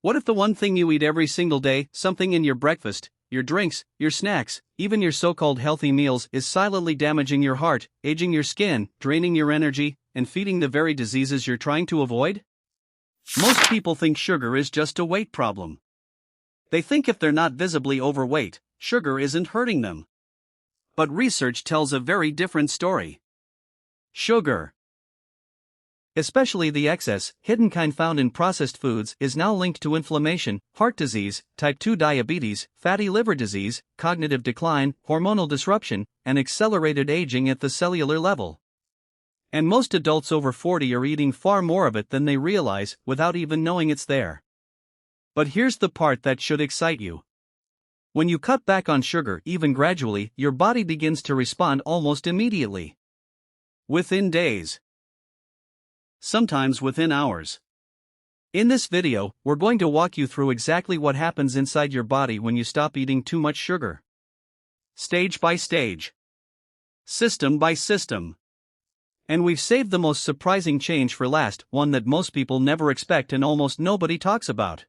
What if the one thing you eat every single day, something in your breakfast, your drinks, your snacks, even your so-called healthy meals, is silently damaging your heart, aging your skin, draining your energy, and feeding the very diseases you're trying to avoid? Most people think sugar is just a weight problem. They think if they're not visibly overweight, sugar isn't hurting them. But research tells a very different story. Sugar, especially the excess, hidden kind found in processed foods, is now linked to inflammation, heart disease, type 2 diabetes, fatty liver disease, cognitive decline, hormonal disruption, and accelerated aging at the cellular level. And most adults over 40 are eating far more of it than they realize, without even knowing it's there. But here's the part that should excite you. When you cut back on sugar, even gradually, your body begins to respond almost immediately. Within days. Sometimes within hours. In this video, we're going to walk you through exactly what happens inside your body when you stop eating too much sugar. Stage by stage. System by system. And we've saved the most surprising change for last, one that most people never expect and almost nobody talks about.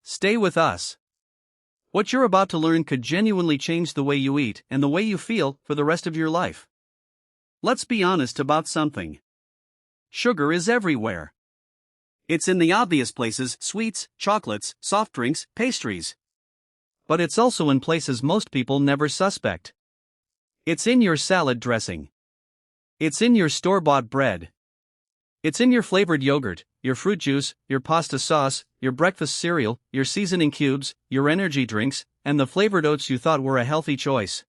Stay with us. What you're about to learn could genuinely change the way you eat and the way you feel for the rest of your life. Let's be honest about something. Sugar is everywhere. It's in the obvious places: sweets, chocolates, soft drinks, pastries. But it's also in places most people never suspect. It's in your salad dressing. It's in your store-bought bread. It's in your flavored yogurt, your fruit juice, your pasta sauce, your breakfast cereal, your seasoning cubes, your energy drinks, and the flavored oats you thought were a healthy choice.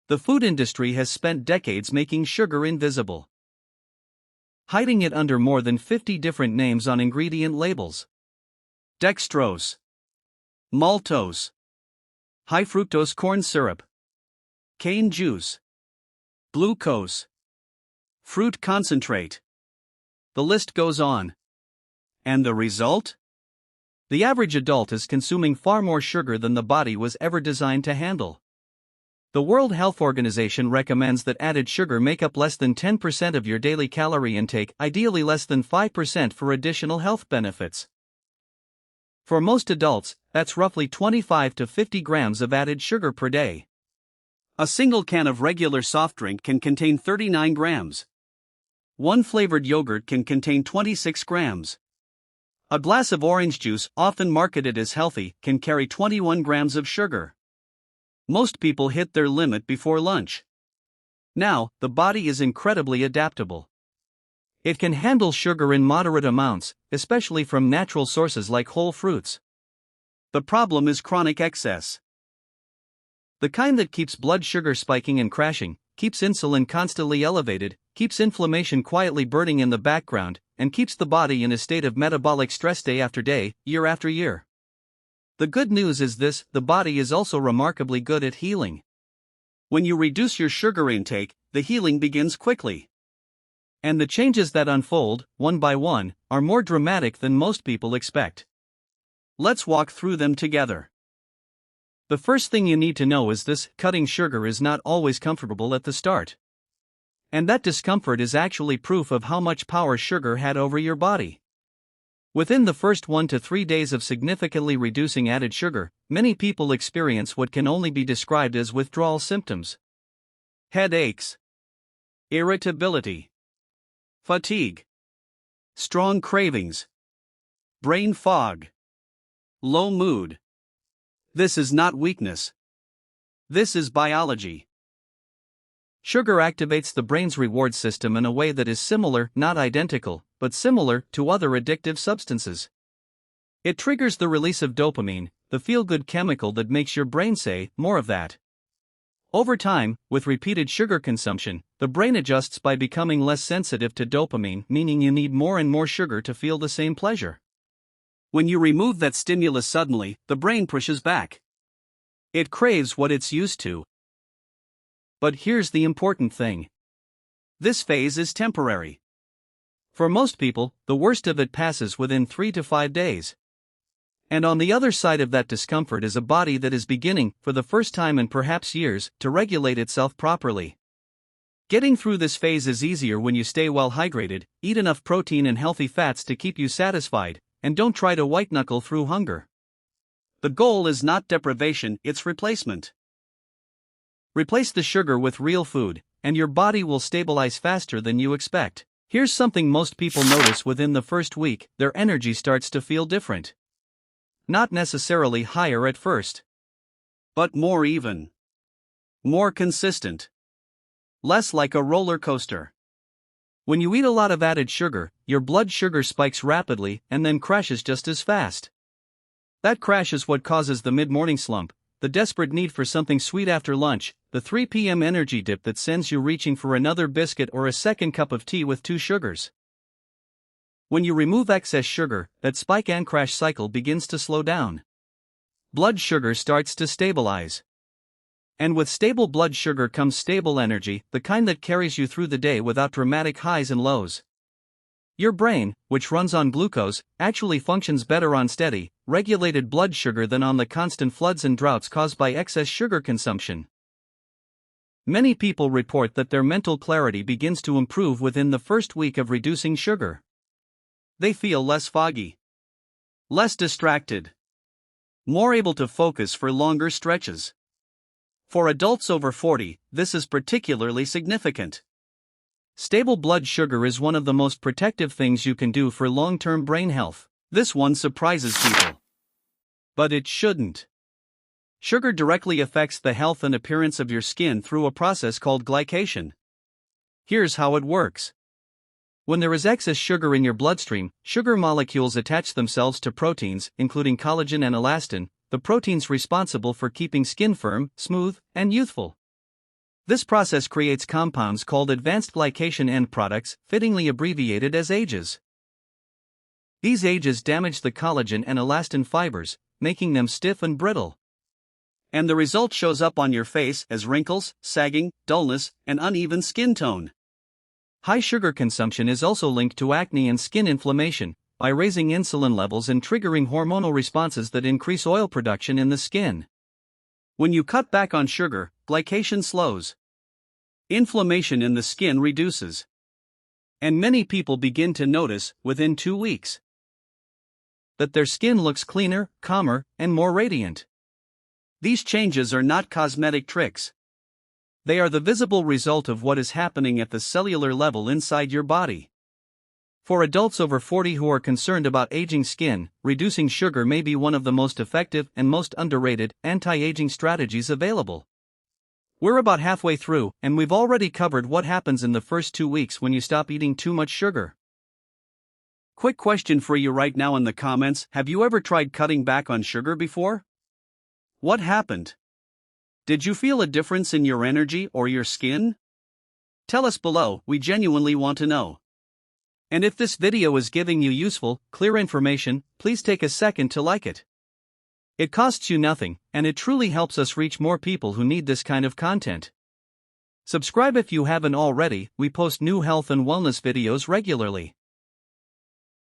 The food industry has spent decades making sugar invisible, hiding it under more than 50 different names on ingredient labels. Dextrose, maltose, high fructose corn syrup, cane juice, glucose, fruit concentrate. The list goes on. And the result? The average adult is consuming far more sugar than the body was ever designed to handle. The World Health Organization recommends that added sugar make up less than 10% of your daily calorie intake, ideally less than 5% for additional health benefits. For most adults, that's roughly 25 to 50 grams of added sugar per day. A single can of regular soft drink can contain 39 grams. One flavored yogurt can contain 26 grams. A glass of orange juice, often marketed as healthy, can carry 21 grams of sugar. Most people hit their limit before lunch. Now, the body is incredibly adaptable. It can handle sugar in moderate amounts, especially from natural sources like whole fruits. The problem is chronic excess. The kind that keeps blood sugar spiking and crashing, keeps insulin constantly elevated, keeps inflammation quietly burning in the background, and keeps the body in a state of metabolic stress day after day, year after year. The good news is this: the body is also remarkably good at healing. When you reduce your sugar intake, the healing begins quickly. And the changes that unfold, one by one, are more dramatic than most people expect. Let's walk through them together. The first thing you need to know is this: cutting sugar is not always comfortable at the start. And that discomfort is actually proof of how much power sugar had over your body. Within the first 1 to 3 days of significantly reducing added sugar, many people experience what can only be described as withdrawal symptoms. Headaches, irritability, fatigue, strong cravings, brain fog, low mood. This is not weakness. This is biology. Sugar activates the brain's reward system in a way that is similar, not identical, but similar, to other addictive substances. It triggers the release of dopamine, the feel-good chemical that makes your brain say, "More of that." Over time, with repeated sugar consumption, the brain adjusts by becoming less sensitive to dopamine, meaning you need more and more sugar to feel the same pleasure. When you remove that stimulus suddenly, the brain pushes back. It craves what it's used to. But here's the important thing. This phase is temporary. For most people, the worst of it passes within 3 to 5 days. And on the other side of that discomfort is a body that is beginning, for the first time in perhaps years, to regulate itself properly. Getting through this phase is easier when you stay well hydrated, eat enough protein and healthy fats to keep you satisfied, and don't try to white-knuckle through hunger. The goal is not deprivation, it's replacement. Replace the sugar with real food, and your body will stabilize faster than you expect. Here's something most people notice within the first week: their energy starts to feel different. Not necessarily higher at first, but more even. More consistent. Less like a roller coaster. When you eat a lot of added sugar, your blood sugar spikes rapidly and then crashes just as fast. That crash is what causes the mid-morning slump, the desperate need for something sweet after lunch, the 3 p.m. energy dip that sends you reaching for another biscuit or a second cup of tea with 2 sugars. When you remove excess sugar, that spike and crash cycle begins to slow down. Blood sugar starts to stabilize. And with stable blood sugar comes stable energy, the kind that carries you through the day without dramatic highs and lows. Your brain, which runs on glucose, actually functions better on steady, regulated blood sugar than on the constant floods and droughts caused by excess sugar consumption. Many people report that their mental clarity begins to improve within the first week of reducing sugar. They feel less foggy, less distracted, more able to focus for longer stretches. For adults over 40, this is particularly significant. Stable blood sugar is one of the most protective things you can do for long-term brain health. This one surprises people. But it shouldn't. Sugar directly affects the health and appearance of your skin through a process called glycation. Here's how it works. When there is excess sugar in your bloodstream, sugar molecules attach themselves to proteins, including collagen and elastin, the proteins responsible for keeping skin firm, smooth, and youthful. This process creates compounds called advanced glycation end products, fittingly abbreviated as AGEs. These AGEs damage the collagen and elastin fibers, making them stiff and brittle. And the result shows up on your face as wrinkles, sagging, dullness, and uneven skin tone. High sugar consumption is also linked to acne and skin inflammation, by raising insulin levels and triggering hormonal responses that increase oil production in the skin. When you cut back on sugar, glycation slows. Inflammation in the skin reduces. And many people begin to notice, within 2 weeks, that their skin looks cleaner, calmer, and more radiant. These changes are not cosmetic tricks. They are the visible result of what is happening at the cellular level inside your body. For adults over 40 who are concerned about aging skin, reducing sugar may be one of the most effective and most underrated anti-aging strategies available. We're about halfway through, and we've already covered what happens in the first 2 weeks when you stop eating too much sugar. Quick question for you right now in the comments: have you ever tried cutting back on sugar before? What happened? Did you feel a difference in your energy or your skin? Tell us below, we genuinely want to know. And if this video is giving you useful, clear information, please take a second to like it. It costs you nothing, and it truly helps us reach more people who need this kind of content. Subscribe if you haven't already, we post new health and wellness videos regularly.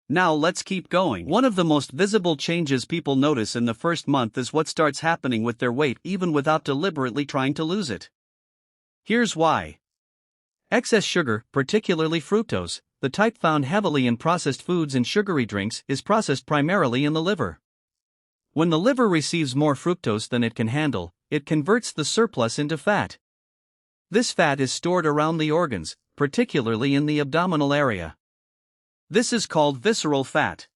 Now let's keep going. One of the most visible changes people notice in the first month is what starts happening with their weight even without deliberately trying to lose it. Here's why. Excess sugar, particularly fructose, the type found heavily in processed foods and sugary drinks, is processed primarily in the liver. When the liver receives more fructose than it can handle, it converts the surplus into fat. This fat is stored around the organs, particularly in the abdominal area. This is called visceral fat.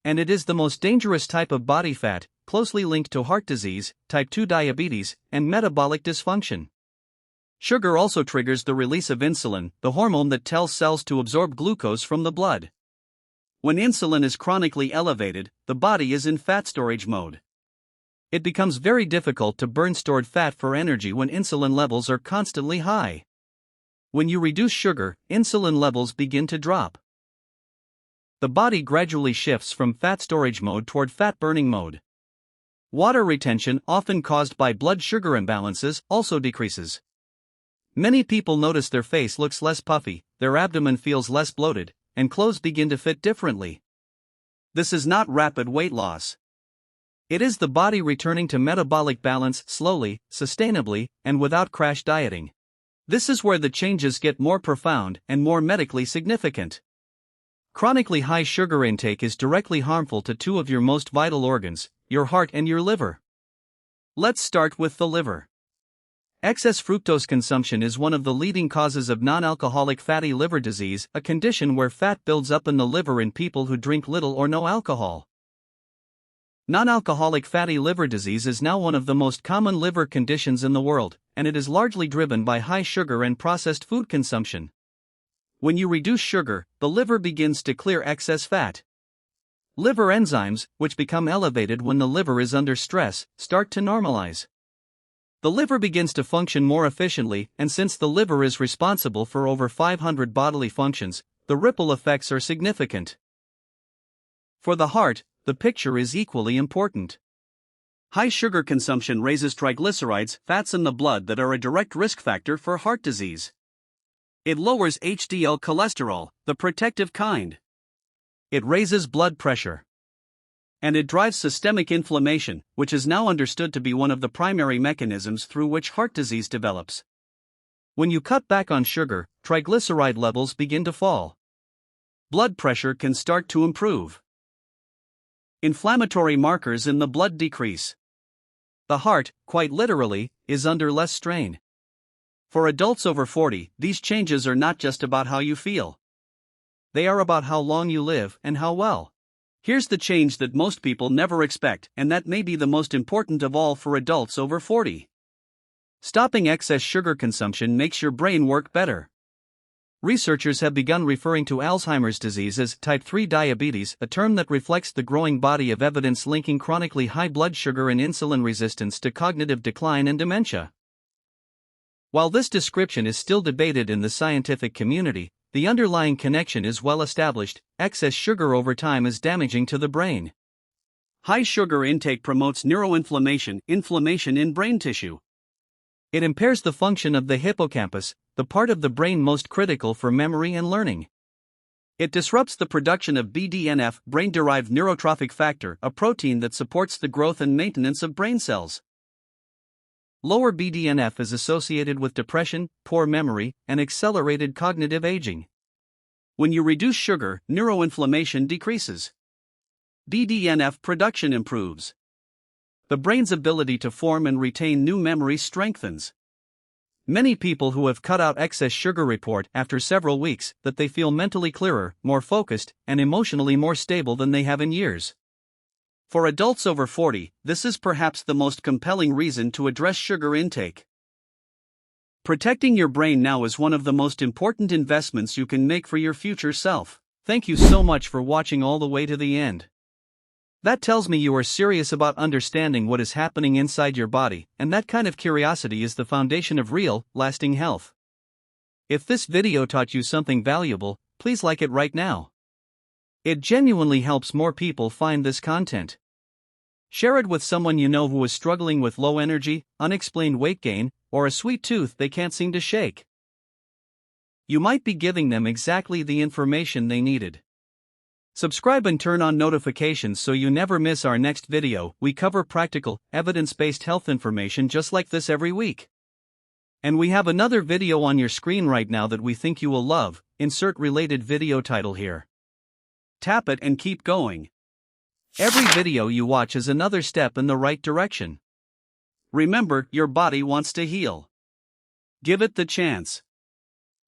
And it is the most dangerous type of body fat, closely linked to heart disease, type 2 diabetes, and metabolic dysfunction. Sugar also triggers the release of insulin, the hormone that tells cells to absorb glucose from the blood. When insulin is chronically elevated, the body is in fat storage mode. It becomes very difficult to burn stored fat for energy when insulin levels are constantly high. When you reduce sugar, insulin levels begin to drop. The body gradually shifts from fat storage mode toward fat burning mode. Water retention, often caused by blood sugar imbalances, also decreases. Many people notice their face looks less puffy, their abdomen feels less bloated, and clothes begin to fit differently. This is not rapid weight loss. It is the body returning to metabolic balance slowly, sustainably, and without crash dieting. This is where the changes get more profound and more medically significant. Chronically high sugar intake is directly harmful to two of your most vital organs, your heart and your liver. Let's start with the liver. Excess fructose consumption is one of the leading causes of non-alcoholic fatty liver disease, a condition where fat builds up in the liver in people who drink little or no alcohol. Non-alcoholic fatty liver disease is now one of the most common liver conditions in the world, and it is largely driven by high sugar and processed food consumption. When you reduce sugar, the liver begins to clear excess fat. Liver enzymes, which become elevated when the liver is under stress, start to normalize. The liver begins to function more efficiently, and since the liver is responsible for over 500 bodily functions, the ripple effects are significant. For the heart, the picture is equally important. High sugar consumption raises triglycerides, fats in the blood that are a direct risk factor for heart disease. It lowers HDL cholesterol, the protective kind. It raises blood pressure. And it drives systemic inflammation, which is now understood to be one of the primary mechanisms through which heart disease develops. When you cut back on sugar, triglyceride levels begin to fall. Blood pressure can start to improve. Inflammatory markers in the blood decrease. The heart, quite literally, is under less strain. For adults over 40, these changes are not just about how you feel. They are about how long you live and how well. Here's the change that most people never expect, and that may be the most important of all for adults over 40. Stopping excess sugar consumption makes your brain work better. Researchers have begun referring to Alzheimer's disease as type 3 diabetes, a term that reflects the growing body of evidence linking chronically high blood sugar and insulin resistance to cognitive decline and dementia. While this description is still debated in the scientific community, the underlying connection is well established. Excess sugar over time is damaging to the brain. High sugar intake promotes neuroinflammation, inflammation in brain tissue. It impairs the function of the hippocampus, the part of the brain most critical for memory and learning. It disrupts the production of BDNF, brain-derived neurotrophic factor, a protein that supports the growth and maintenance of brain cells. Lower BDNF is associated with depression, poor memory, and accelerated cognitive aging. When you reduce sugar, neuroinflammation decreases. BDNF production improves. The brain's ability to form and retain new memory strengthens. Many people who have cut out excess sugar report after several weeks that they feel mentally clearer, more focused, and emotionally more stable than they have in years. For adults over 40, this is perhaps the most compelling reason to address sugar intake. Protecting your brain now is one of the most important investments you can make for your future self. Thank you so much for watching all the way to the end. That tells me you are serious about understanding what is happening inside your body, and that kind of curiosity is the foundation of real, lasting health. If this video taught you something valuable, please like it right now. It genuinely helps more people find this content. Share it with someone you know who is struggling with low energy, unexplained weight gain, or a sweet tooth they can't seem to shake. You might be giving them exactly the information they needed. Subscribe and turn on notifications so you never miss our next video. We cover practical, evidence-based health information just like this every week. And we have another video on your screen right now that we think you will love. Insert related video title here. Tap it and keep going. Every video you watch is another step in the right direction. Remember, your body wants to heal. Give it the chance.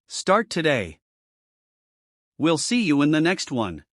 Start today. We'll see you in the next one.